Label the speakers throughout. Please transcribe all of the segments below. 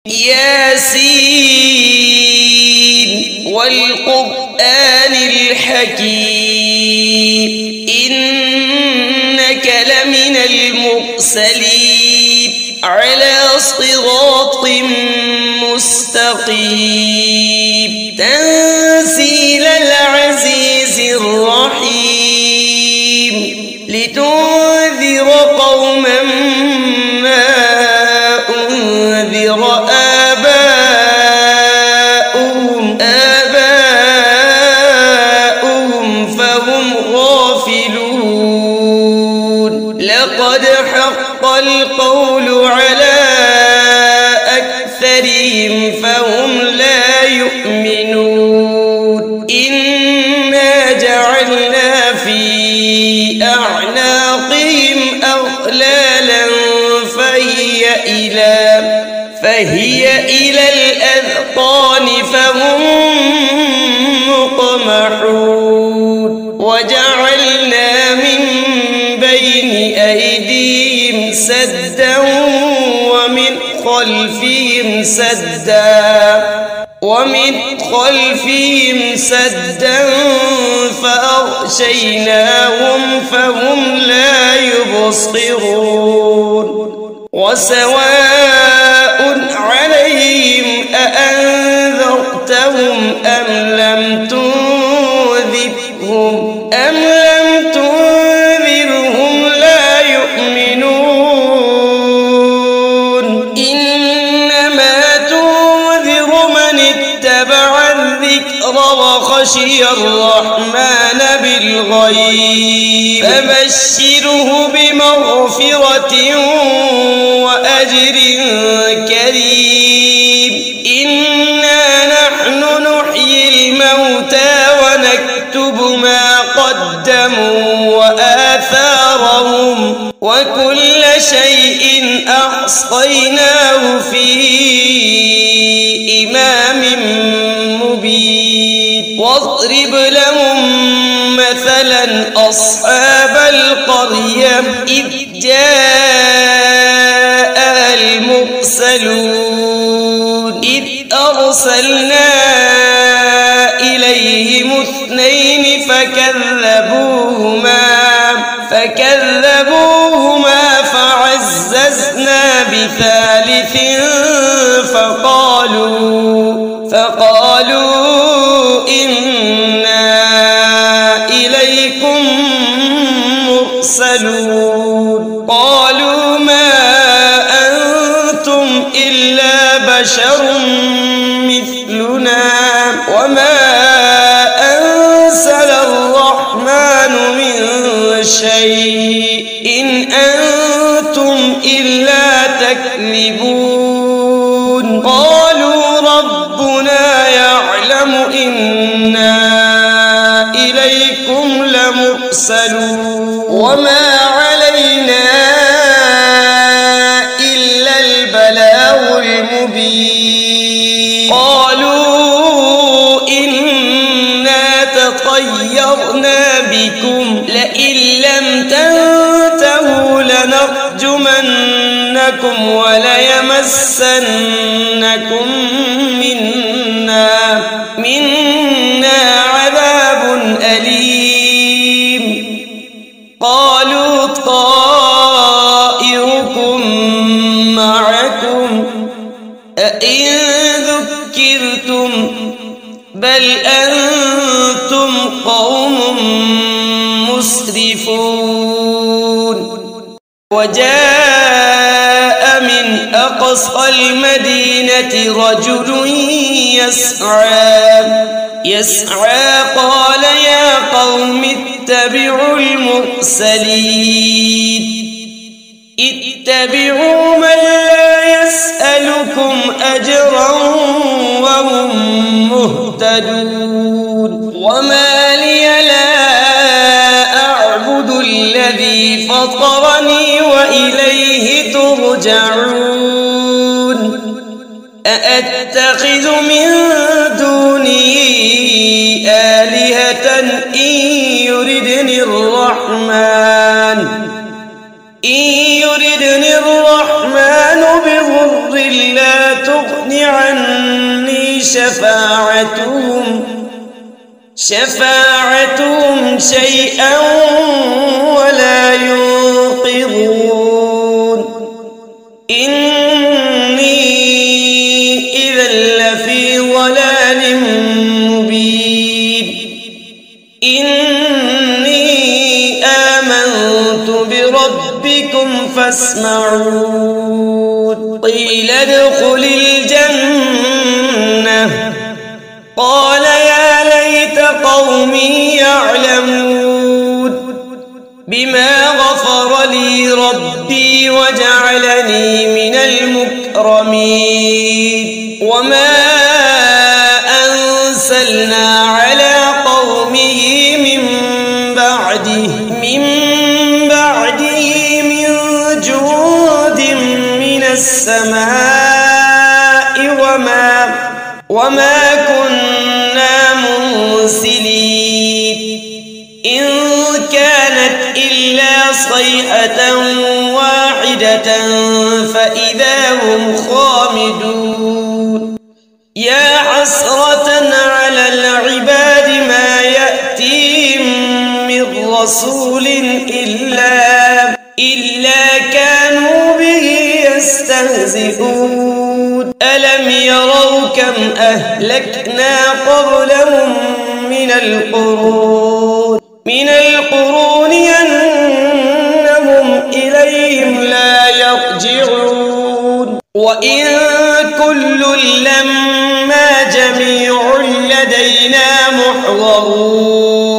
Speaker 1: ياسين والقرآن الحكيم إنك لمن المرسلين على صراط مستقيم تنزيل العزيز الرحيم لتنذر قوما ما أنذر آباؤهم فهم غافلون لقد حق القول على أكثرهم فهم لا يؤمنون إنا جعلنا في أعناقهم أغلالا فهي إلى الأذقان فهم مقمحون وجعلنا من بين أيديهم سدا ومن خلفهم سدا فأغشيناهم فهم لا يبصرون وسواء عليهم أأنذرتهم أم لم تنذرهم لا يؤمنون إنما تنذر من اتبع الذكر وخشي الرحمن بالغيب فبشره بمغفرة وأجر كريم إنا نحن نحيي الموتى ونكتب ما قدموا وآثارهم وكل شيء أحصيناه في إمام مبين واضرب لهم مثلا أصحاب القرية إذ جاء المرسلون إذ أرسلنا إليهم 2 فكذبوهما فعززنا بثالث فقالوا إنا إليكم مرسلون قالوا ما أنتم إلا بشر مثلنا وما أنزل الرحمن من شيء إن أنتم إلا تكذبون قالوا ربنا يعلم إنا إليكم لمرسلون وما علينا إلا البلاغ المبين قالوا إنا تطيرنا بكم لئن لم تنتهوا لنرجمنكم وليمسنكم منا عذاب أليم قالوا طائركم معكم أئن ذكرتم بل أنتم قوم مسرفون وجاء من أقصى المدينة رجل يسعى قال يا قوم اتبعوا المرسلين اتبعوا من لا يسألكم أجرا وهم مهتدون وما لي لا أعبد الذي فطرني وإليه ترجعون أأتخذ من دونه آلهة إن يردني الرحمن بضر لا تغني شفاعتهم شيئا ولا ينقذون إني إذا لفي ضلال مبين إني آمنت بربكم فاسمعون قيل ادخل الجنة قال يا ليت قومي يعلمون بما غفر لي ربي وجعلني من المكرمين وما أنزلنا على قومه من بعده من جود من السماء وما كنا منزلين إن كانت إلا صيحة واحدة فإذا هم خامدون يا حسرة على العباد ما يأتيهم من رسول إلا كانوا به يستهزئون ألم يروا كم أهلكنا قبلهم من القرون أنهم إليهم لا يرجعون وإن كل لما جميع لدينا محضرون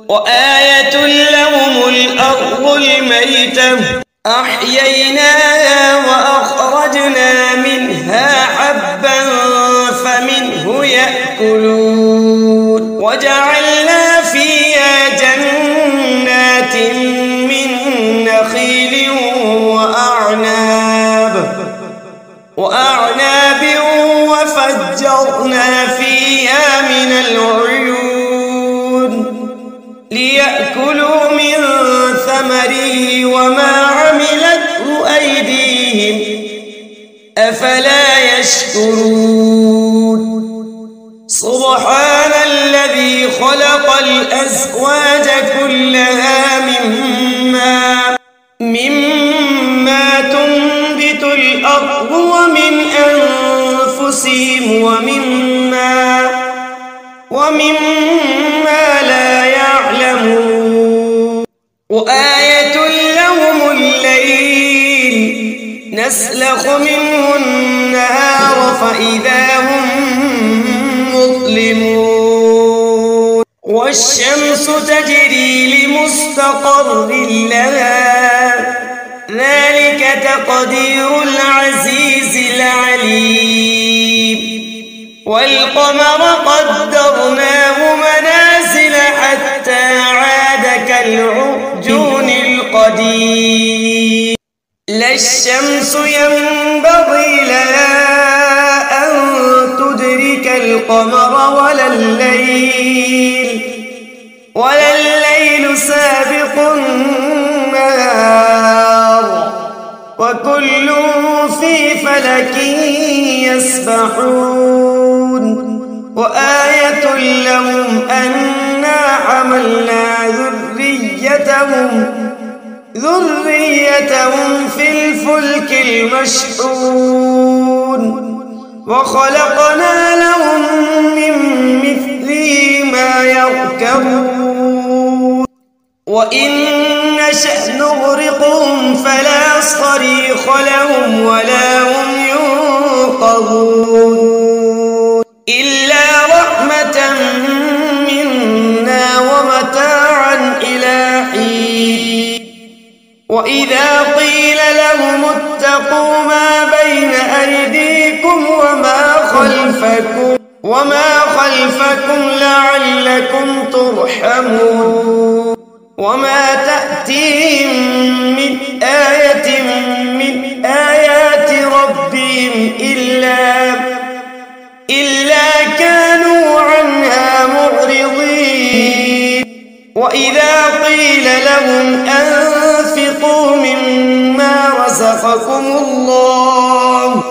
Speaker 1: وآية لهم الأرض الميتة أحييناها وأخرجنا منها حبا فمنه يأكلون وجعلنا فيها جنات من نخيل وأعناب وفجرنا فيها من العيون ليأكلوا من ثمره وما عملته أيديهم أفلا يشكرون سبحان الذي خلق الأزواج كلها مما تنبت الأرض ومن أنفسهم ومما لا يعلمون وآية لهم الليل نسلخ منه النهار فإذا هم مظلمون والشمس تجري لمستقر لها ذلك تقدير العزيز العليم والقمر قدرناه منازل حتى عاد كالعرجون القديم لا الشمس ينبغي لها أن تدرك القمر ولا الليل سابق النهار وكل في فلك يسبحون وآية لهم أنا حملنا ذريتهم في الفلك المشحون وخلقنا لهم من مثله ما يركبون وإن نشأ نغرقهم فلا صريخ لهم ولا هم ينقذون إلا رحمة منا ومتاعا إلى حين وإذا قيل لهم اتقوا ما بين أيديكم وما خلفكم لعلكم ترحمون وما تأتيهم من آية من آيات ربهم إلا كانوا عنها معرضين وإذا قيل لهم أنفقوا مما رزقكم الله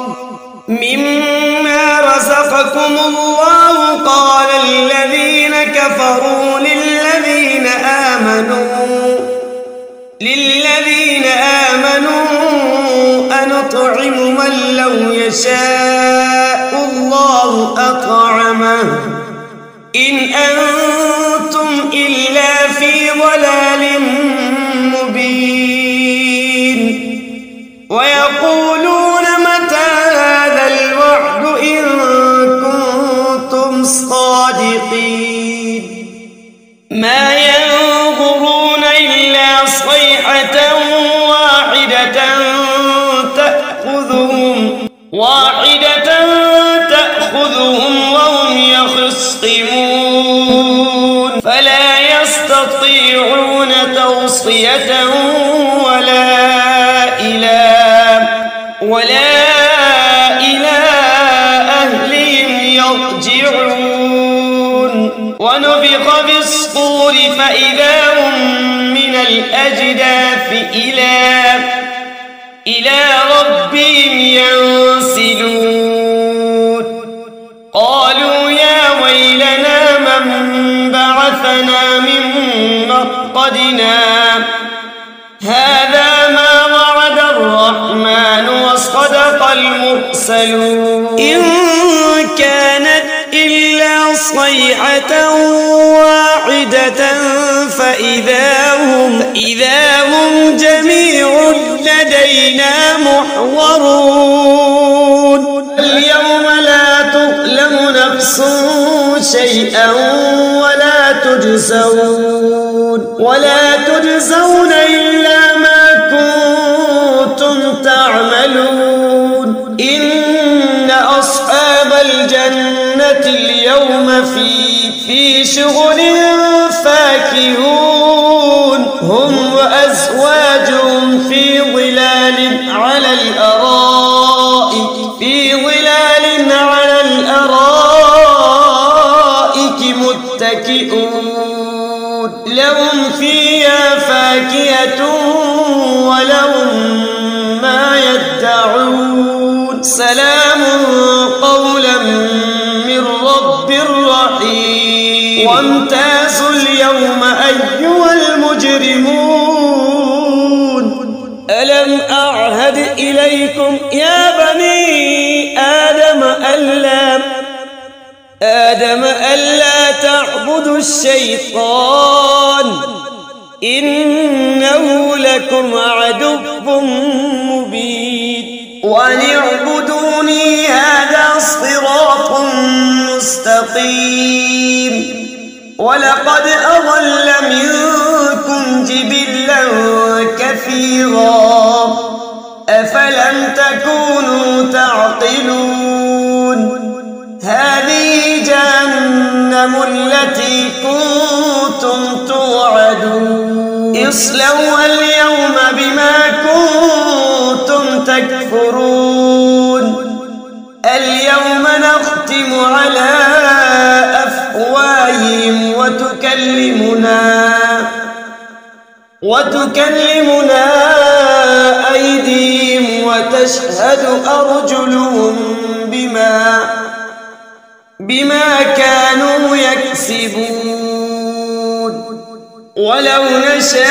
Speaker 1: مما رزقكم الله قال الذين كفروا للذين آمنوا أنطعم من لو يشاء الله أطعمه إن أنتم إلا في ضلال مبين ويقولون متى هذا الوعد إن كنتم صادقين ما ينظرون إلا صيحة تأخذهم وهم يخصمون فلا يستطيعون توصية ولا إلى أهلهم يرجعون ونفخ في الصور فإذا هم من الأجداث إلى ربهم ينسلون قالوا يا ويلنا من بعثنا من مرقدنا هذا ما وعد الرحمن وصدق المرسلون إن كانت إلا صيحة واحدة فإذا هم جميع لدينا محضرون اليوم لا تظلم نفس شيئا ولا تجزون إلا ما كنتم تعملون إن أصحاب الجنة اليوم في شغل فاكهون هم وأزواجهم في ظلال على الأرائك متكئون لهم فيها فاكهة ولهم ما يدعون سلام قولا من رب رحيم وامتازوا اليوم أيها المجرمون ألم أعهد إليكم يا بني آدم ألا تعبدوا الشيطان إنه لكم عدو مبين وأن اعبدوني هذا صراط مستقيم ولقد أضل منكم جبلا كثيرا أفلم تكونوا تعقلون هذه جهنم التي كنتم توعدون اصلوها اليوم بما كنتم تكفرون اليوم نختم على أفواههم وتكلمنا أيديهم وتشهد أرجلهم بما كانوا يكسبون ولو نشاء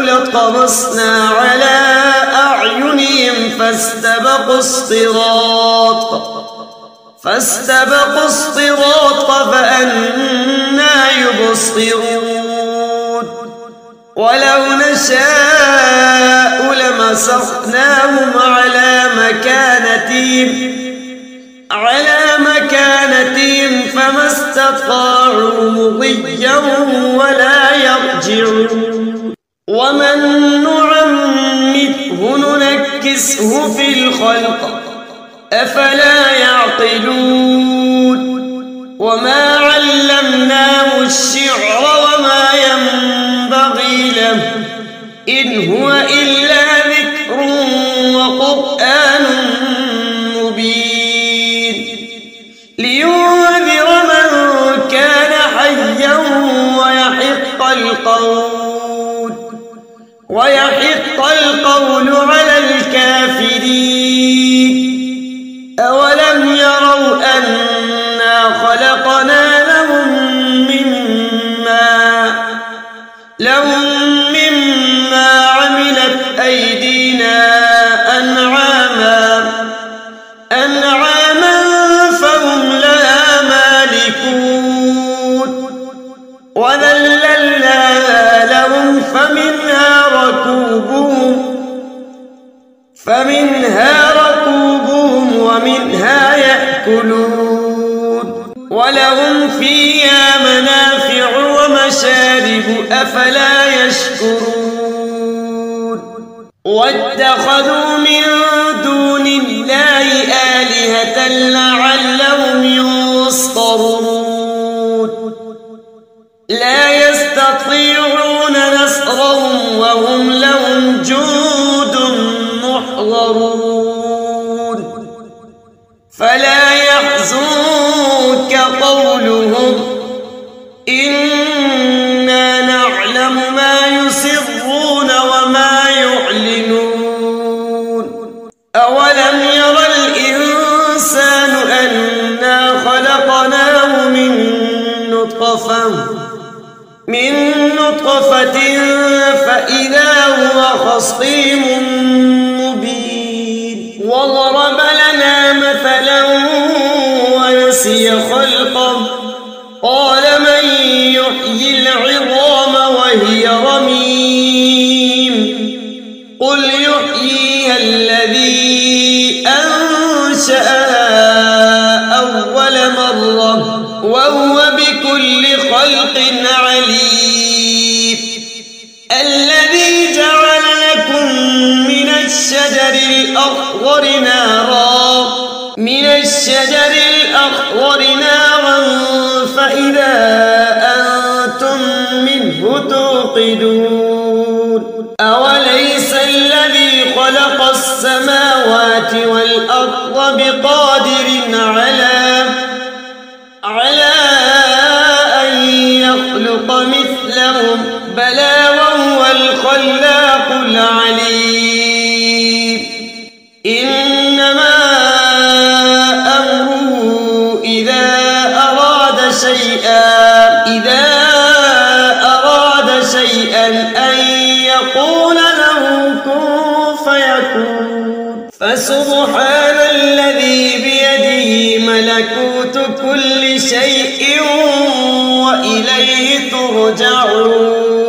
Speaker 1: لطمسنا على أعينهم فاستبقوا الصراط فأنى يبصرون ولو نشاء لمسخناهم على مكانتهم فما استطاعوا مضيا ولا يرجعون ومن نعمره ننكسه في الخلق أفلا يعقلون وما علمناه الشعر وما ينبغي له إن هو إلا ذكر وقرآن مبين لينذر من كان حيا ويحق القول على الكافرين أنا خلقنا لهم مما عملت أيدينا أنعاما فهم لها مالكون وذللناها لهم فمنها ركوبهم ومنها يأكلون ولهم فيها منافع ومشارب أفلا يشكرون واتخذوا من دون الله آلهة لعلهم ينصرون لا يستطيعون نصرهم وهم لهم جند محضرون فلا يحزنك قولهم إنا نعلم ما يسرون وما يعلنون أولم ير الإنسان أنا خلقناه من نطفة فإذا هو خصيم مبين وضرب لنا مثلا ونسي خلقه قال من يحيي العظام وهي رميم قل يحييها الذي أنشأها أول مرة وهو بكل خلق عليم الذي جعل لكم من الشجر الأخضر نارا فإذا أنتم منه توقدون أوليس الذي خلق السماوات والأرض بقادر على أن يخلق مثلهم بلى وهو الخلاق العليم إنما أمره إذا أراد شيئا أن يقول له كن فيكون فسبحان الذي بيده ملكوت كل شيء وإليه ترجعون